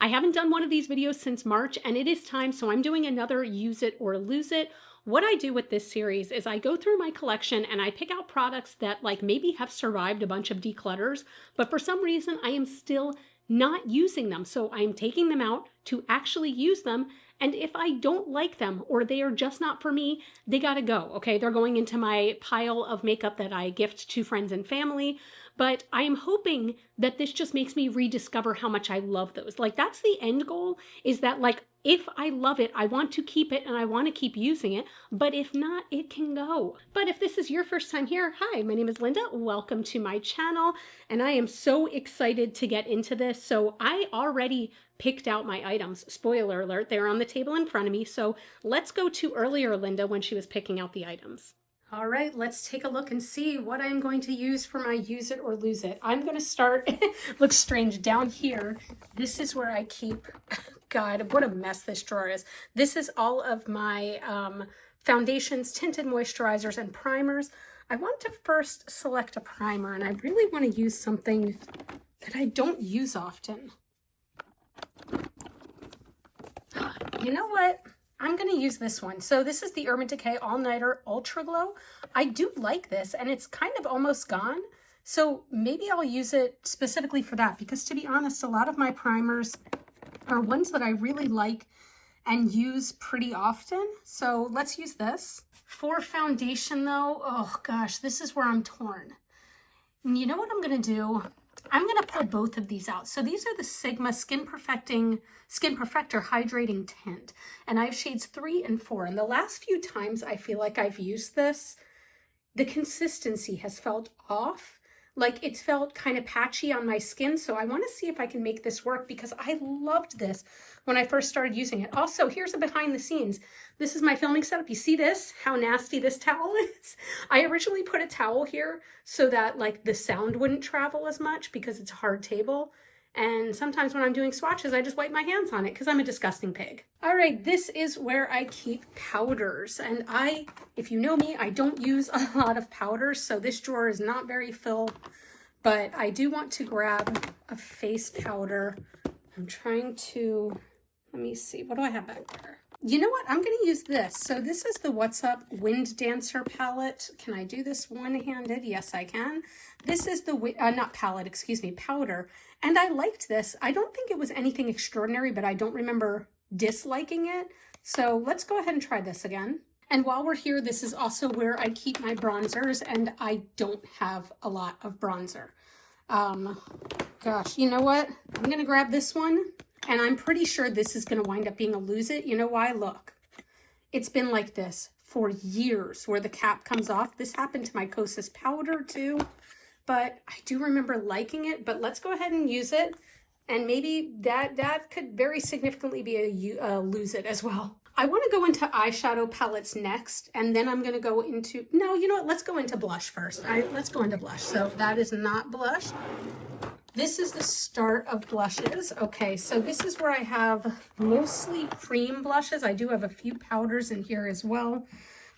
I haven't done one of these videos since March and it is time, so I'm doing another use it or lose it. What I do with this series is I go through my collection and I pick out products that like maybe have survived a bunch of declutters, but for some reason I am still not using them. So I'm taking them out to actually use them. And if I don't like them or they are just not for me, they gotta go, okay? They're going into my pile of makeup that I gift to friends and family. But I am hoping that this just makes me rediscover how much I love those. Like that's the end goal, is that like, if I love it, I want to keep it and I want to keep using it, but if not, it can go. But if this is your first time here, hi, my name is Linda. Welcome to my channel. And I am so excited to get into this. So I already picked out my items. Spoiler alert, they're on the table in front of me. So let's go to earlier Linda when she was picking out the items. All right, let's take a look and see what I'm going to use for my use it or lose it. I'm going to start, looks strange, down here. This is where I keep, God, what a mess this drawer is. This is all of my foundations, tinted moisturizers, and primers. I want to first select a primer, and I really want to use something that I don't use often. You know what? I'm going to use this one. So this is the Urban Decay All Nighter Ultra Glow. I do like this and it's kind of almost gone. So maybe I'll use it specifically for that, because to be honest, a lot of my primers are ones that I really like and use pretty often. So let's use this. For foundation though, oh gosh, this is where I'm torn. And you know what I'm going to do? I'm going to pull both of these out. So these are the Sigma Skin Perfector Hydrating Tint. And I have shades 3 and 4. And the last few times I feel like I've used this, the consistency has felt off. Like it's felt kind of patchy on my skin. So I want to see if I can make this work, because I loved this when I first started using it. Also, here's a behind the scenes. This is my filming setup. You see this? How nasty this towel is? I originally put a towel here so that like the sound wouldn't travel as much, because it's a hard table. And sometimes when I'm doing swatches, I just wipe my hands on it because I'm a disgusting pig. All right, this is where I keep powders. And if you know me, I don't use a lot of powders, so this drawer is not very full, but I do want to grab a face powder. I'm trying to, let me see, what do I have back there? You know what? I'm going to use this. So this is the What's Up Wind Dancer palette. Can I do this one-handed? Yes, I can. This is the, not palette, excuse me, powder. And I liked this. I don't think it was anything extraordinary, but I don't remember disliking it. So let's go ahead and try this again. And while we're here, this is also where I keep my bronzers, and I don't have a lot of bronzer. Gosh, you know what? I'm going to grab this one. And I'm pretty sure this is going to wind up being a lose it. You know why? Look, it's been like this for years where the cap comes off. This happened to my Kosas powder too, but I do remember liking it. But let's go ahead and use it. And maybe that could very significantly be a lose it as well. I want to go into eyeshadow palettes next, and then I'm going to go into, no, you know what? Let's go into blush first. Let's go into blush. So that is not blush. This is the start of blushes. Okay, so this is where I have mostly cream blushes. I do have a few powders in here as well.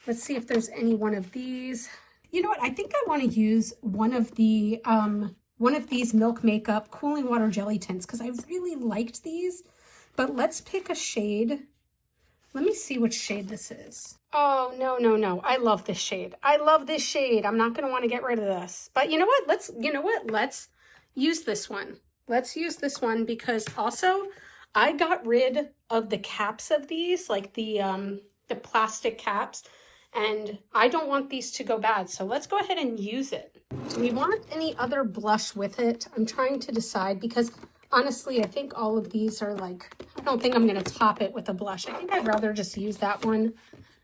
Let's see if there's any one of these. You know what? I think I want to use one of these Milk Makeup Cooling Water Jelly Tints, because I really liked these. But let's pick a shade. Let me see which shade this is. Oh, no, no, no. I love this shade. I love this shade. I'm not going to want to get rid of this. But you know what? Let's use this one. Let's use this one, because also I got rid of the caps of these, like the plastic caps, and I don't want these to go bad. So let's go ahead and use it. Do we want any other blush with it? I'm trying to decide, because honestly, I think all of these are like, I don't think I'm going to top it with a blush. I think I'd rather just use that one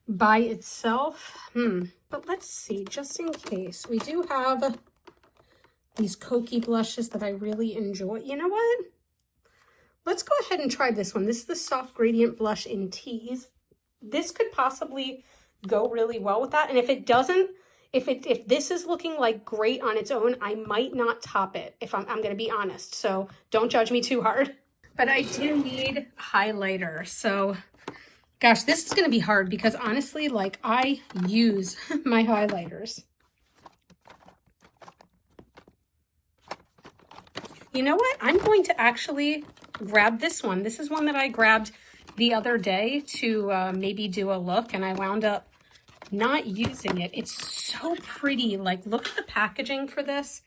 by itself. But let's see, just in case. We do have these Cokie blushes that I really enjoy. You know what? Let's go ahead and try this one. This is the Soft Gradient Blush in Tease. This could possibly go really well with that. And if it doesn't, if this is looking like great on its own, I might not top it, if I'm going to be honest. So don't judge me too hard. But I do need highlighter. So gosh, this is going to be hard, because honestly, like I use my highlighters. You know what? I'm going to actually grab this one. This is one that I grabbed the other day to maybe do a look, and I wound up not using it. It's so pretty. Like, look at the packaging for this.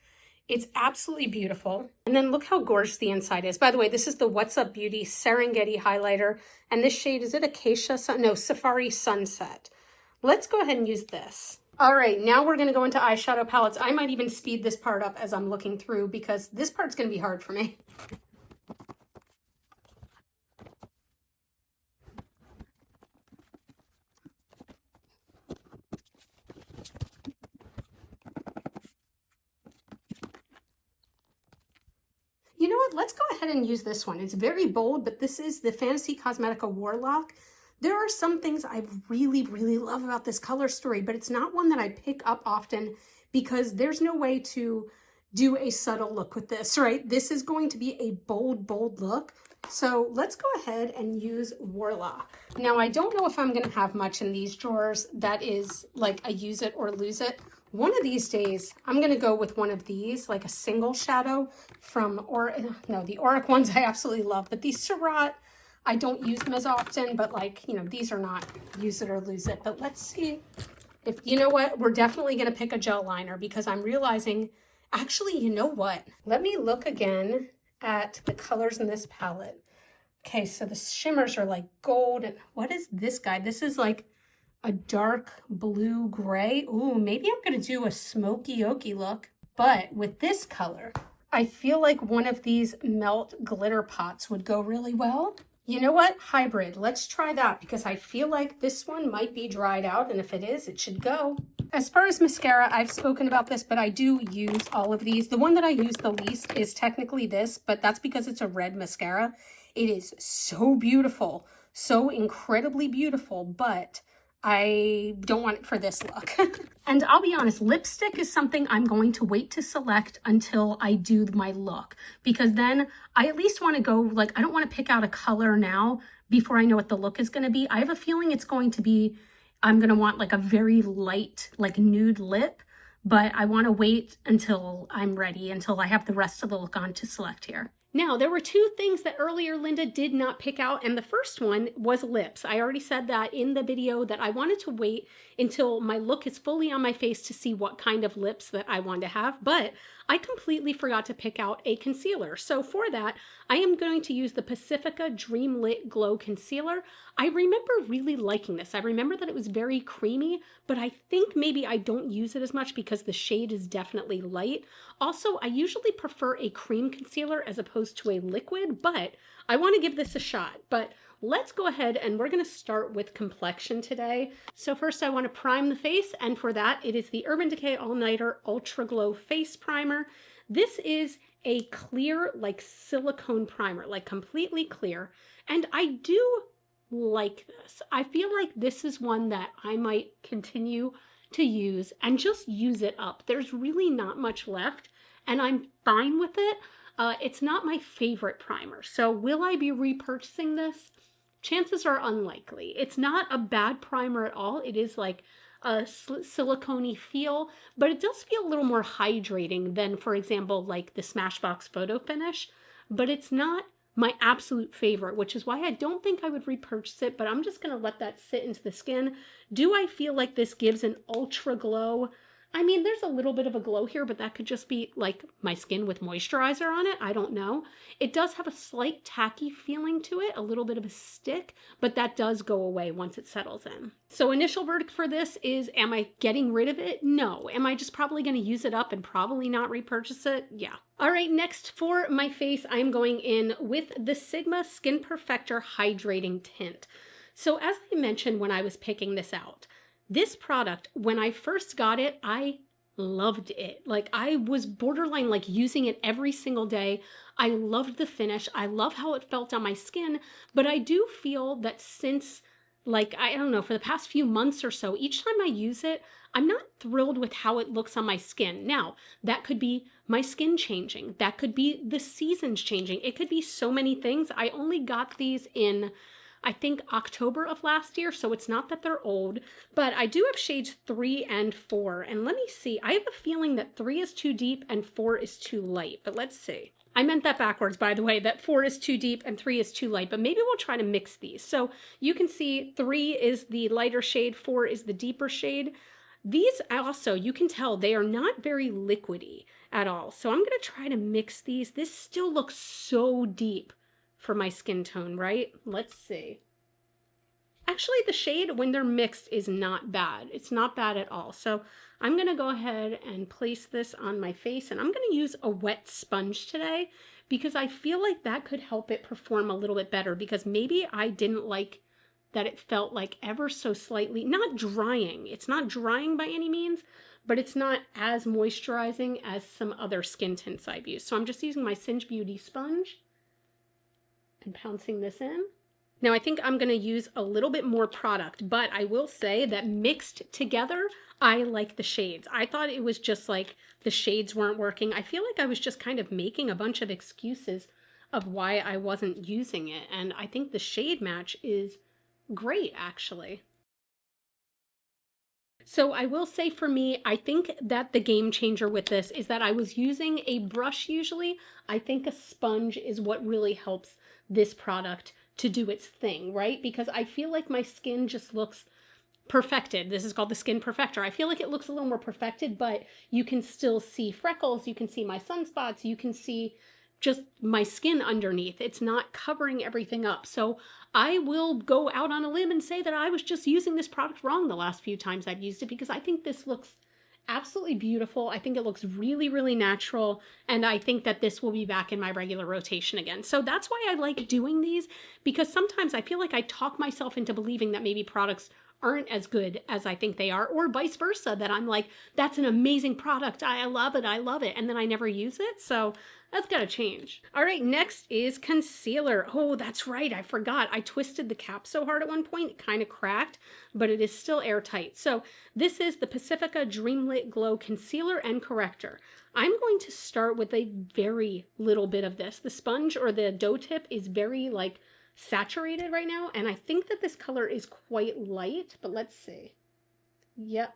It's absolutely beautiful. And then look how gorgeous the inside is. By the way, this is the What's Up Beauty Serengeti highlighter. And this shade, is it Acacia? No, Safari Sunset. Let's go ahead and use this. All right, now we're gonna go into eyeshadow palettes. I might even speed this part up as I'm looking through because this part's gonna be hard for me. You know what? Let's go ahead and use this one. It's very bold, but this is the Fantasy Cosmetica Warlock. There are some things I really, really love about this color story, but it's not one that I pick up often because there's no way to do a subtle look with this, right? This is going to be a bold, bold look. So let's go ahead and use Warlock. Now, I don't know if I'm going to have much in these drawers that is like a use it or lose it. One of these days, I'm going to go with one of these, like a single shadow from, the Auric ones I absolutely love, but these Surratt, I don't use them as often, but like, you know, these are not use it or lose it. But let's see if, you know what, we're definitely going to pick a gel liner because I'm realizing, actually, you know what? Let me look again at the colors in this palette. Okay, so the shimmers are like gold. And what is this guy? This is like a dark blue gray. Ooh, maybe I'm going to do a smoky oaky look. But with this color, I feel like one of these melt glitter pots would go really well. You know what? Hybrid. Let's try that because I feel like this one might be dried out, and if it is, it should go. As far as mascara, I've spoken about this, but I do use all of these. The one that I use the least is technically this, but that's because it's a red mascara. It is so beautiful, so incredibly beautiful, but I don't want it for this look. And I'll be honest, lipstick is something I'm going to wait to select until I do my look, because then I at least want to go, like, I don't want to pick out a color now before I know what the look is going to be. I have a feeling it's going to be, I'm going to want like a very light, like nude lip, but I want to wait until I'm ready, until I have the rest of the look on to select here. Now, there were two things that earlier Linda did not pick out, and the first one was lips. I already said that in the video that I wanted to wait until my look is fully on my face to see what kind of lips that I want to have, but I completely forgot to pick out a concealer. So for that, I am going to use the Pacifica Dream Lit Glow Concealer. I remember really liking this. I remember that it was very creamy, but I think maybe I don't use it as much because the shade is definitely light. Also, I usually prefer a cream concealer as opposed to a liquid, but I want to give this a shot. But let's go ahead and we're going to start with complexion today. So first I want to prime the face, and for that it is the Urban Decay All Nighter Ultra Glow Face Primer. This is a clear, like silicone primer, like completely clear, and I do like this. I feel like this is one that I might continue to use and just use it up. There's really not much left and I'm fine with it. It's not my favorite primer, so will I be repurchasing this? Chances are unlikely. It's not a bad primer at all. It is like a silicone-y feel, but it does feel a little more hydrating than, for example, like the Smashbox Photo Finish, but it's not my absolute favorite, which is why I don't think I would repurchase it, but I'm just going to let that sit into the skin. Do I feel like this gives an ultra glow? I mean, there's a little bit of a glow here, but that could just be like my skin with moisturizer on it. I don't know. It does have a slight tacky feeling to it, a little bit of a stick, but that does go away once it settles in. So initial verdict for this is, am I getting rid of it? No. Am I just probably going to use it up and probably not repurchase it? Yeah. All right, next for my face, I'm going in with the Sigma Skin Perfector Hydrating Tint. So as I mentioned when I was picking this out, this product, when I first got it, I loved it. Like, I was borderline like using it every single day. I loved the finish. I love how it felt on my skin, but I do feel that since, like, I don't know, for the past few months or so, each time I use it, I'm not thrilled with how it looks on my skin. Now, that could be my skin changing. That could be the seasons changing. It could be so many things. I only got these in, I think, October of last year, so it's not that they're old, but I do have shades 3 and 4, and let me see. I have a feeling that 3 is too deep and 4 is too light, but let's see. I meant that backwards, by the way, that 4 is too deep and 3 is too light, but maybe we'll try to mix these. So you can see 3 is the lighter shade, 4 is the deeper shade. These also, you can tell they are not very liquidy at all. So I'm going to try to mix these. This still looks so deep for my skin tone, right? Let's see. Actually, the shade when they're mixed is not bad. It's not bad at all. So I'm going to go ahead and place this on my face, and I'm going to use a wet sponge today because I feel like that could help it perform a little bit better, because maybe I didn't like that it felt like ever so slightly, not drying. It's not drying by any means, but it's not as moisturizing as some other skin tints I've used. So I'm just using my Singe Beauty sponge and pouncing this in. Now I think I'm going to use a little bit more product, but I will say that mixed together, I like the shades. I thought it was just like the shades weren't working. I feel like I was just kind of making a bunch of excuses of why I wasn't using it. And I think the shade match is great, actually. So I will say for me, I think that the game changer with this is that I was using a brush usually. I think a sponge is what really helps this product to do its thing, right? Because I feel like my skin just looks perfected. This is called the Skin Perfector. I feel like it looks a little more perfected, but you can still see freckles, you can see my sunspots, you can see just my skin underneath. It's not covering everything up. So I will go out on a limb and say that I was just using this product wrong the last few times I've used it, because I think this looks absolutely beautiful. I think it looks really, really natural. And I think that this will be back in my regular rotation again. So that's why I like doing these, because sometimes I feel like I talk myself into believing that maybe products aren't as good as I think they are, or vice versa, that I'm like, that's an amazing product. I love it. I love it. And then I never use it. So that's got to change. All right, next is concealer. Oh, that's right. I forgot. I twisted the cap so hard at one point, it kind of cracked, but it is still airtight. So this is the Pacifica Dreamlit Glow Concealer and Corrector. I'm going to start with a very little bit of this. The sponge or the dough tip is very like saturated right now, and I think that this color is quite light, but let's see. Yep.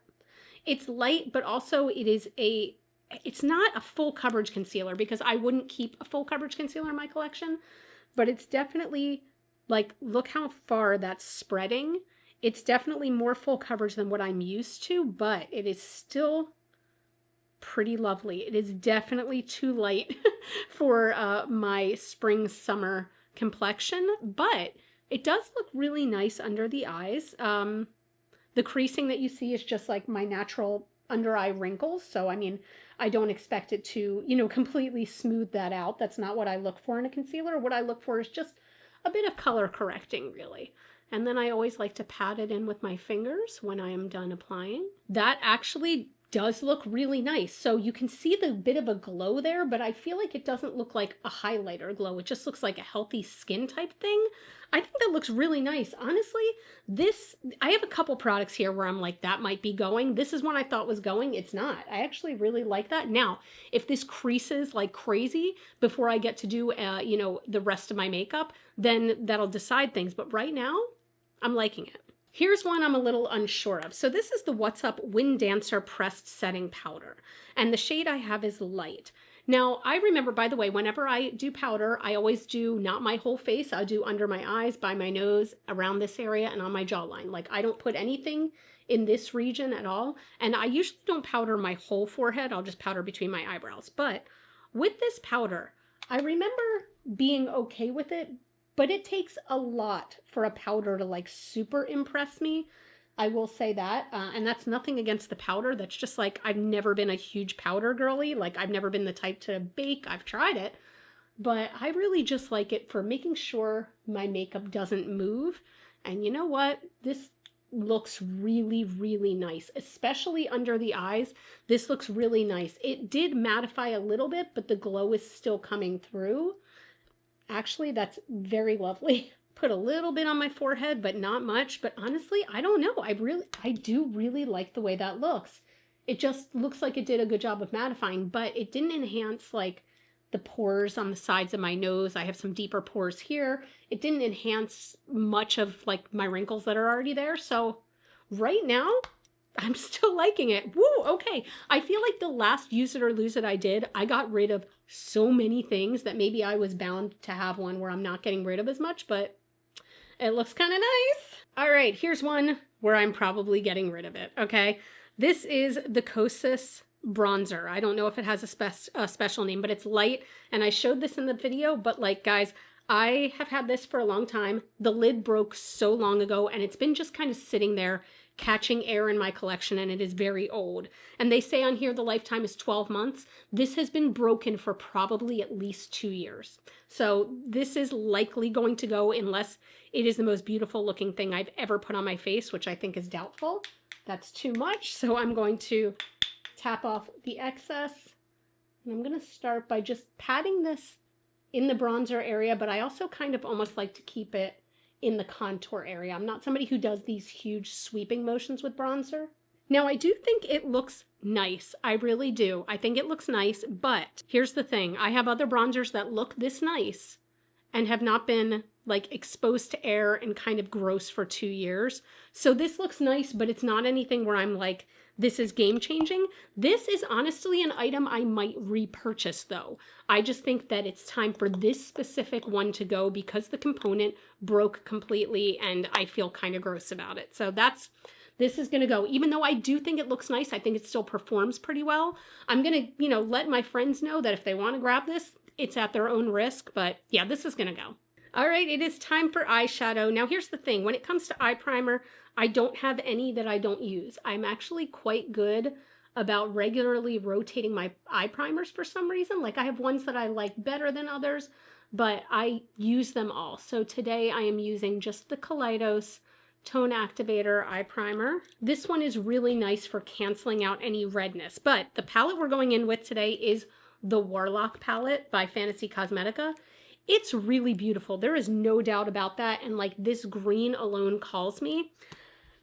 It's light, but also it's not a full coverage concealer, because I wouldn't keep a full coverage concealer in my collection, but it's definitely like, look how far that's spreading. It's definitely more full coverage than what I'm used to, but it is still pretty lovely. It is definitely too light for my spring summer complexion, but it does look really nice under the eyes. The creasing that you see is just like my natural under eye wrinkles. So, I mean, I don't expect it to, completely smooth that out. That's not what I look for in a concealer. What I look for is just a bit of color correcting, really. And then I always like to pat it in with my fingers when I am done applying. That actually does look really nice. So you can see the bit of a glow there, but I feel like it doesn't look like a highlighter glow. It just looks like a healthy skin type thing. I think that looks really nice. Honestly, I have a couple products here where I'm like, that might be going. This is one I thought was going. It's not. I actually really like that. Now, if this creases like crazy before I get to do, the rest of my makeup, then that'll decide things. But right now, I'm liking it. Here's one I'm a little unsure of. So this is the What's Up Wind Dancer Pressed Setting Powder. And the shade I have is light. Now, I remember, by the way, whenever I do powder, I always do not my whole face. I'll do under my eyes, by my nose, around this area, and on my jawline. Like, I don't put anything in this region at all. And I usually don't powder my whole forehead. I'll just powder between my eyebrows. But with this powder, I remember being okay with it, but it takes a lot for a powder to like super impress me. I will say that. And that's nothing against the powder. That's just like, I've never been a huge powder girly. Like, I've never been the type to bake. I've tried it, but I really just like it for making sure my makeup doesn't move. And you know what? This looks really, really nice, especially under the eyes. This looks really nice. It did mattify a little bit, but the glow is still coming through. Actually, that's very lovely. Put a little bit on my forehead, but not much. But honestly, I don't know. I do really like the way that looks. It just looks like it did a good job of mattifying, but it didn't enhance like the pores on the sides of my nose. I have some deeper pores here. It didn't enhance much of like my wrinkles that are already there. So right now, I'm still liking it. Woo, okay. I feel like the last Use It or Lose It I did, I got rid of so many things that maybe I was bound to have one where I'm not getting rid of as much, but it looks kind of nice. All right, here's one where I'm probably getting rid of it, okay? This is the Kosas bronzer. I don't know if it has a special name, but it's light, and I showed this in the video, but like, guys, I have had this for a long time. The lid broke so long ago, and it's been just kind of sitting there catching air in my collection, and it is very old. And they say on here the lifetime is 12 months. This has been broken for probably at least 2 years. So this is likely going to go unless it is the most beautiful looking thing I've ever put on my face, which I think is doubtful. That's too much. So I'm going to tap off the excess. And I'm going to start by just patting this in the bronzer area, but I also kind of almost like to keep it in the contour area. I'm not somebody who does these huge sweeping motions with bronzer. Now, I do think it looks nice. I really do. I think it looks nice, but here's the thing. I have other bronzers that look this nice and have not been like exposed to air and kind of gross for 2 years. So this looks nice, but it's not anything where I'm like, this is game changing. This is honestly an item I might repurchase though. I just think that it's time for this specific one to go because the component broke completely and I feel kind of gross about it. So this is gonna go. Even though I do think it looks nice, I think it still performs pretty well. I'm gonna, let my friends know that if they wanna grab this, it's at their own risk, but yeah, this is gonna go. All right, it is time for eyeshadow. Now here's the thing, when it comes to eye primer, I don't have any that I don't use. I'm actually quite good about regularly rotating my eye primers for some reason. Like I have ones that I like better than others, but I use them all. So today I am using just the Kaleidos Tone Activator Eye Primer. This one is really nice for canceling out any redness, but the palette we're going in with today is the Warlock palette by Fantasy Cosmetica. It's really beautiful. There is no doubt about that. And like this green alone calls me.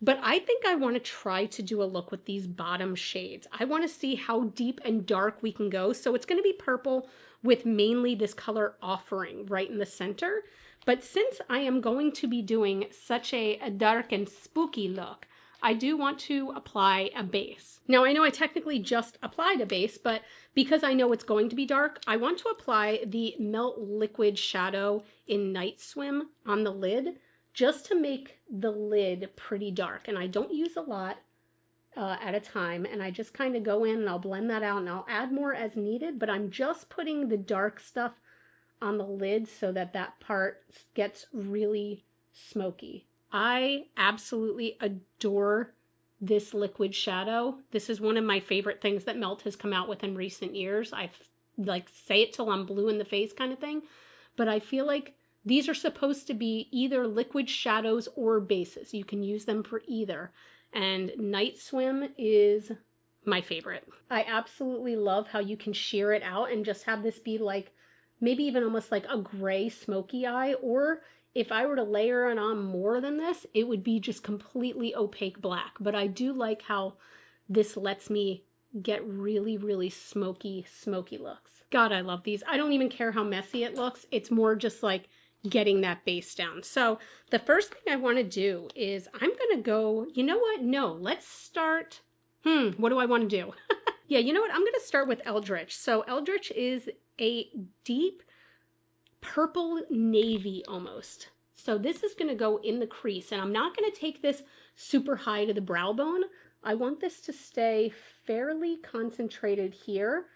But I think I want to try to do a look with these bottom shades. I want to see how deep and dark we can go. So it's going to be purple with mainly this color Offering right in the center. But since I am going to be doing such a dark and spooky look, I do want to apply a base. Now I know I technically just applied a base, but because I know it's going to be dark, I want to apply the Melt Liquid Shadow in Night Swim on the lid, just to make the lid pretty dark. And I don't use a lot at a time, and I just kind of go in and I'll blend that out and I'll add more as needed, but I'm just putting the dark stuff on the lid so that that part gets really smoky. I absolutely adore this liquid shadow. This is one of my favorite things that Melt has come out with in recent years. I like say it till I'm blue in the face kind of thing, but I feel like these are supposed to be either liquid shadows or bases. You can use them for either. And Night Swim is my favorite. I absolutely love how you can sheer it out and just have this be like, maybe even almost like a gray smoky eye. Or if I were to layer it on more than this, it would be just completely opaque black. But I do like how this lets me get really, really smoky looks. God, I love these. I don't even care how messy it looks. It's more just like getting that base down. So the first thing I want to do is I'm going to go, you know what? No, let's start. What do I want to do? Yeah, you know what? I'm going to start with Eldritch. So Eldritch is a deep purple navy almost. So this is going to go in the crease, and I'm not going to take this super high to the brow bone. I want this to stay fairly concentrated here.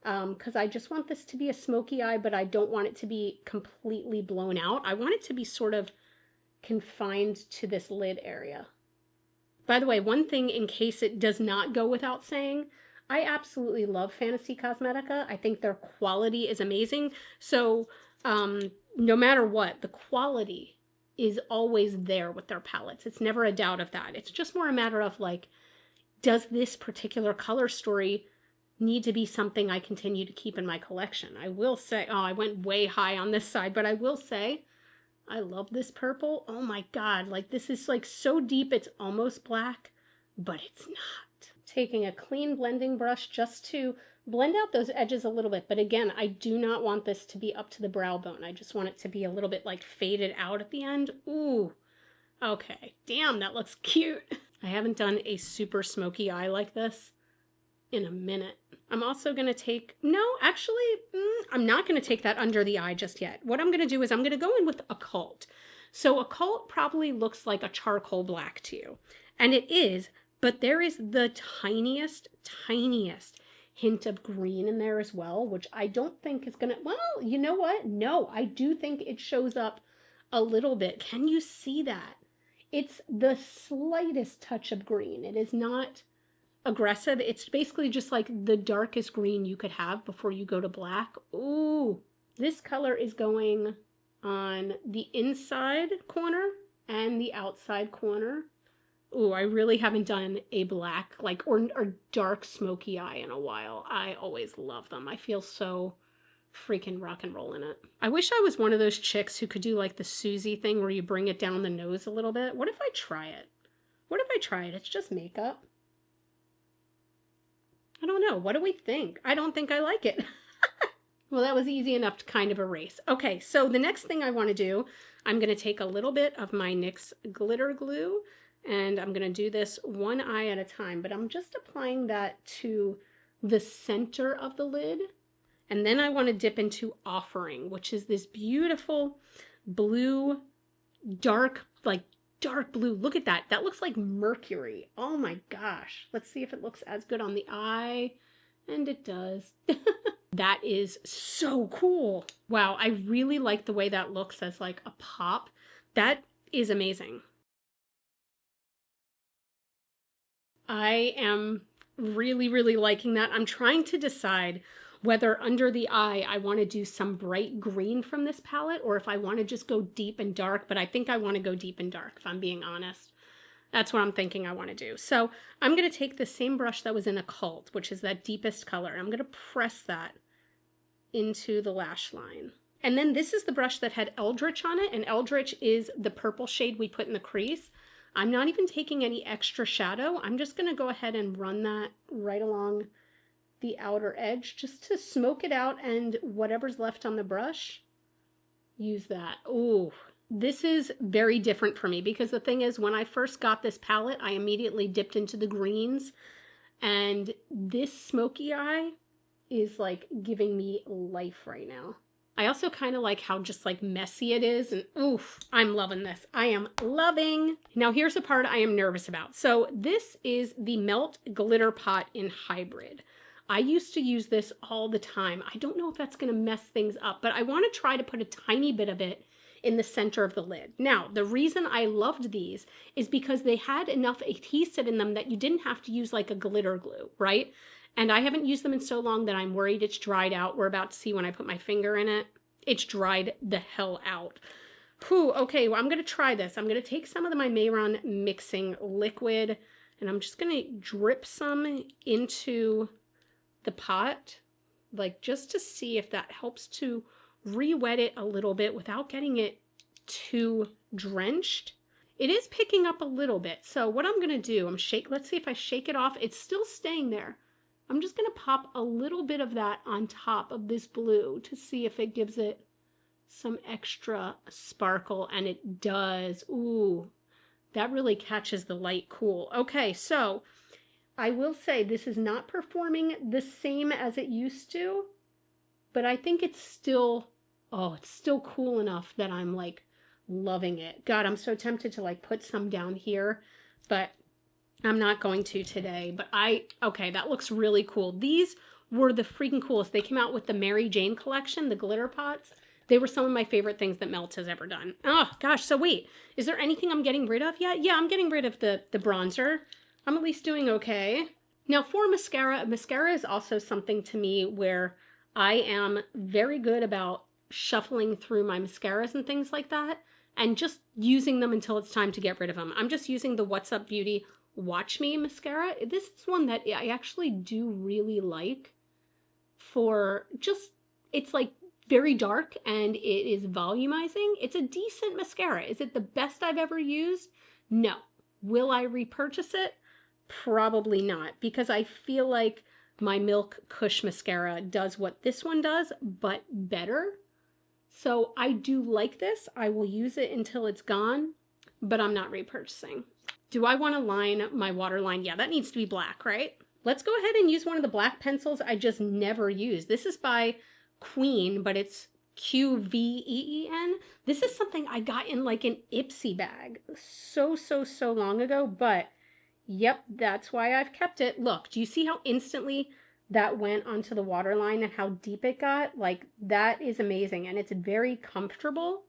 Because I just want this to be a smoky eye, but I don't want it to be completely blown out. I want it to be sort of confined to this lid area. By the way, one thing in case it does not go without saying, I absolutely love Fantasy Cosmetica. I think their quality is amazing. So no matter what, the quality is always there with their palettes. It's never a doubt of that. It's just more a matter of like, does this particular color story need to be something I continue to keep in my collection? I will say, oh, I went way high on this side, but I will say, I love this purple. Oh my God, like this is like so deep, it's almost black, but it's not. Taking a clean blending brush just to blend out those edges a little bit. But again, I do not want this to be up to the brow bone. I just want it to be a little bit like faded out at the end. Ooh, okay. Damn, that looks cute. I haven't done a super smoky eye like this in a minute. I'm also going to take, no, actually, I'm not going to take that under the eye just yet. What I'm going to do is I'm going to go in with Occult. So Occult probably looks like a charcoal black to you. And it is, but there is the tiniest hint of green in there as well, which I don't think is going to, well, you know what? No, I do think it shows up a little bit. Can you see that? It's the slightest touch of green. It is not aggressive. It's basically just like the darkest green you could have before you go to black. Ooh, this color is going on the inside corner and the outside corner. Ooh, I really haven't done a black, like, or dark smoky eye in a while. I always love them. I feel so freaking rock and roll in it. I wish I was one of those chicks who could do like the Susie thing where you bring it down the nose a little bit. What if I try it? What if I try it? It's just makeup. I don't know. What do we think? I don't think I like it. Well, that was easy enough to kind of erase. Okay, so the next thing I want to do, I'm going to take a little bit of my NYX glitter glue, and I'm going to do this one eye at a time, but I'm just applying that to the center of the lid. And then I want to dip into Offering, which is this beautiful blue, dark blue. Look at that. That looks like mercury. Oh my gosh. Let's see if it looks as good on the eye. And it does. That is so cool. Wow, I really like the way that looks as like a pop. That is amazing. I am really liking that. I'm trying to decide whether under the eye I want to do some bright green from this palette or if I want to just go deep and dark, but I think I want to go deep and dark, if I'm being honest. That's what I'm thinking I want to do. So I'm going to take the same brush that was in Occult, which is that deepest color. I'm going to press that into the lash line. And then this is the brush that had Eldritch on it, and Eldritch is the purple shade we put in the crease. I'm not even taking any extra shadow. I'm just going to go ahead and run that right along the outer edge just to smoke it out, and whatever's left on the brush, use that. Ooh, this is very different for me because the thing is, when I first got this palette, I immediately dipped into the greens, and this smoky eye is like giving me life right now. I also kind of like how just like messy it is, and oof, I'm loving this. I am loving. Now here's the part I am nervous about. So this is the Melt Glitter Pot in Hybrid. I used to use this all the time. I don't know if that's going to mess things up, but I want to try to put a tiny bit of it in the center of the lid. Now, the reason I loved these is because they had enough adhesive in them that you didn't have to use like a glitter glue, right? And I haven't used them in so long that I'm worried it's dried out. We're about to see when I put my finger in it. It's dried the hell out. Whew, okay, well, I'm going to try this. I'm going to take some of my Mehron mixing liquid, and I'm just going to drip some into the pot, like just to see if that helps to re-wet it a little bit without getting it too drenched. It is picking up a little bit. So what I'm going to do, let's see if I shake it off. It's still staying there. I'm just going to pop a little bit of that on top of this blue to see if it gives it some extra sparkle, and it does. Ooh, that really catches the light. Cool. Okay, so I will say this is not performing the same as it used to, but I think it's still, it's still cool enough that I'm like loving it. God, I'm so tempted to like put some down here, but I'm not going to today. But okay, that looks really cool. These were the freaking coolest. They came out with the Mary Jane collection, the glitter pots. They were some of my favorite things that Melt has ever done. Oh gosh, so wait, is there anything I'm getting rid of yet? Yeah, I'm getting rid of the bronzer. I'm at least doing okay. Now for mascara is also something to me where I am very good about shuffling through my mascaras and things like that and just using them until it's time to get rid of them. I'm just using the What's Up Beauty Watch Me mascara. This is one that I actually do really like for just, it's like very dark and it is volumizing. It's a decent mascara. Is it the best I've ever used? No. Will I repurchase it? Probably not, because I feel like my Milk Kush mascara does what this one does, but better. So I do like this. I will use it until it's gone. but I'm not repurchasing. Do I want to line my waterline? Yeah, that needs to be black, right? Let's go ahead and use one of the black pencils I just never use. This is by Qveen, but it's Qveen. This is something I got in like an Ipsy bag so long ago, but yep, that's why I've kept it. Look, do you see how instantly that went onto the waterline and how deep it got? Like, that is amazing, and it's very comfortable.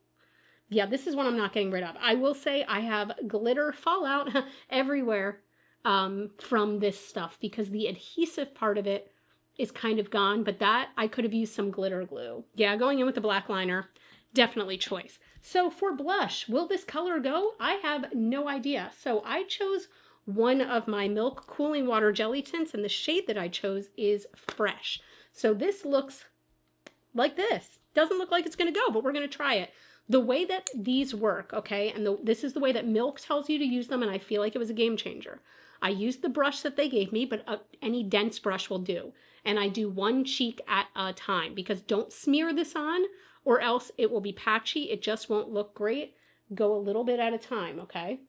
Yeah, this is one I'm not getting rid of. I will say I have glitter fallout everywhere from this stuff because the adhesive part of it is kind of gone, but that I could have used some glitter glue. Yeah, going in with the black liner, definitely choice. So for blush, will this color go? I have no idea. So I chose one of my Milk Cooling Water Jelly Tints, and the shade that I chose is Fresh. So this looks like this. Doesn't look like it's going to go, but we're going to try it. The way that these work, okay, and this is the way that Milk tells you to use them, and I feel like it was a game changer. I used the brush that they gave me, but any dense brush will do. And I do one cheek at a time, because don't smear this on or else it will be patchy. It just won't look great. Go a little bit at a time, okay?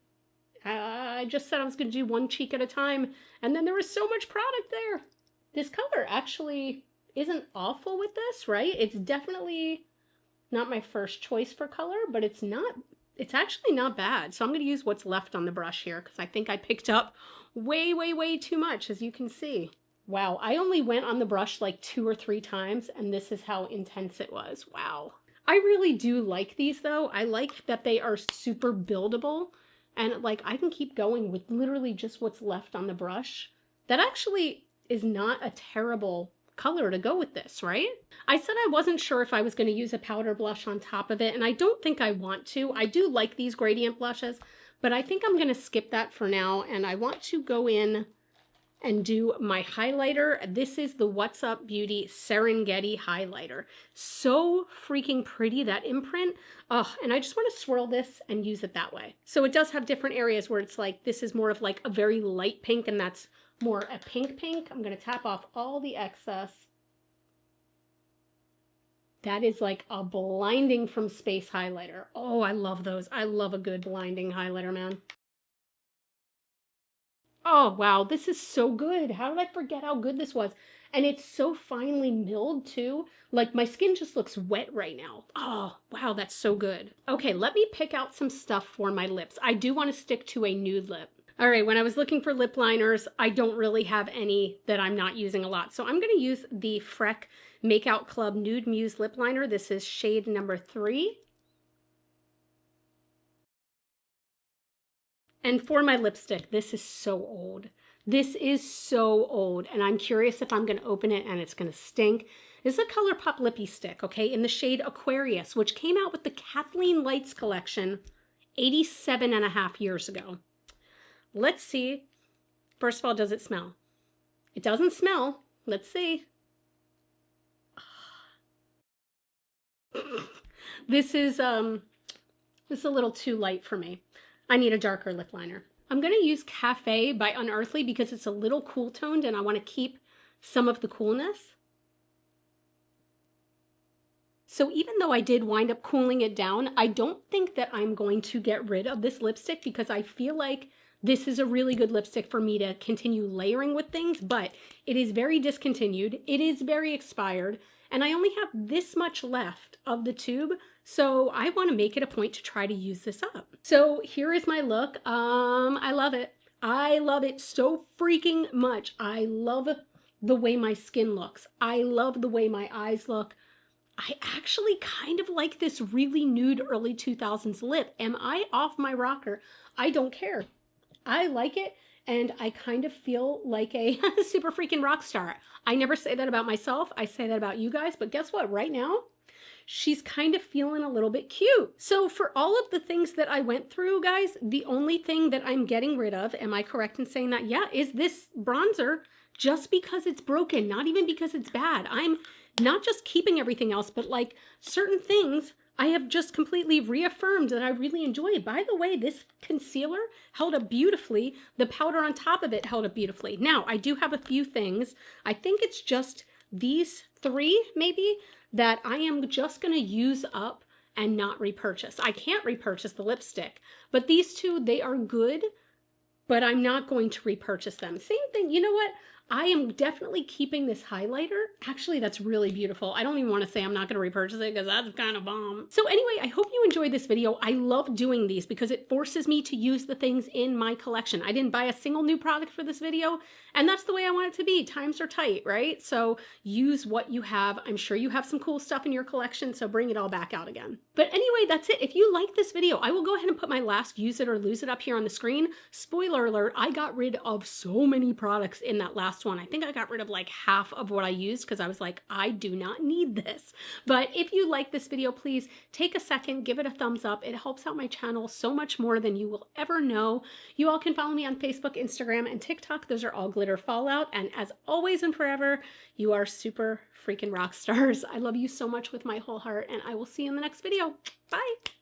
I just said I was going to do one cheek at a time, and then there was so much product there. This color actually isn't awful with this, right? It's definitely not my first choice for color, but it's actually not bad. So I'm going to use what's left on the brush here because I think I picked up way too much, as you can see. Wow, I only went on the brush like 2 or 3 times, and this is how intense it was. Wow. I really do like these though. I like that they are super buildable, and like I can keep going with literally just what's left on the brush. That actually is not a terrible color to go with this, right? I said I wasn't sure if I was going to use a powder blush on top of it, and I don't think I want to. I do like these gradient blushes, but I think I'm going to skip that for now, and I want to go in and do my highlighter. This is the What's Up Beauty Serengeti highlighter. So freaking pretty, that imprint. Oh, and I just want to swirl this and use it that way. So it does have different areas where it's like, this is more of like a very light pink, and that's more a pink. I'm going to tap off all the excess. That is like a blinding from space highlighter. Oh, I love those. I love a good blinding highlighter, man. Oh, wow, this is so good. How did I forget how good this was? And it's so finely milled too. Like my skin just looks wet right now. Oh, wow, that's so good. Okay, let me pick out some stuff for my lips. I do want to stick to a nude lip. All right, when I was looking for lip liners, I don't really have any that I'm not using a lot. So I'm going to use the Freck Makeout Club Nude Muse Lip Liner. This is shade number 3. And for my lipstick, this is so old. This is so old, and I'm curious if I'm going to open it and it's going to stink. This is a Colourpop Lippie stick, okay, in the shade Aquarius, which came out with the Kathleen Lights collection 87.5 years ago. Let's see. First of all, does it smell? It doesn't smell. Let's see. This is a little too light for me. I need a darker lip liner. I'm going to use Cafe by Unearthly because it's a little cool toned and I want to keep some of the coolness. So even though I did wind up cooling it down, I don't think that I'm going to get rid of this lipstick because I feel like this is a really good lipstick for me to continue layering with things, but it is very discontinued. It is very expired, and I only have this much left of the tube, so I want to make it a point to try to use this up. So here is my look. I love it. I love it so freaking much. I love the way my skin looks. I love the way my eyes look. I actually kind of like this really nude early 2000s lip. Am I off my rocker? I don't care. I like it, and I kind of feel like a super freaking rock star. I never say that about myself. I say that about you guys, but guess what? Right now, she's kind of feeling a little bit cute. So for all of the things that I went through, guys, the only thing that I'm getting rid of, am I correct in saying that? Yeah, is this bronzer just because it's broken, not even because it's bad. I'm not just keeping everything else, but like certain things I have just completely reaffirmed that I really enjoyed. By the way, this concealer held up beautifully. The powder on top of it held up beautifully. Now, I do have a few things. I think it's just these 3, maybe, that I am just going to use up and not repurchase. I can't repurchase the lipstick, but these two, they are good, but I'm not going to repurchase them. Same thing, you know what? I am definitely keeping this highlighter. Actually, that's really beautiful. I don't even want to say I'm not going to repurchase it because that's kind of bomb. So anyway, I hope you enjoyed this video. I love doing these because it forces me to use the things in my collection. I didn't buy a single new product for this video, and that's the way I want it to be. Times are tight, right? So use what you have. I'm sure you have some cool stuff in your collection, so bring it all back out again. But anyway, that's it. If you like this video, I will go ahead and put my last use it or lose it up here on the screen. Spoiler alert, I got rid of so many products in that last one. I think I got rid of like half of what I used because I was like, I do not need this. But if you like this video, please take a second, give it a thumbs up. It helps out my channel so much more than you will ever know. You all can follow me on Facebook, Instagram, and TikTok. Those are all Glitter Fallout. And as always and forever, you are super freaking rock stars. I love you so much with my whole heart, and I will see you in the next video. Bye.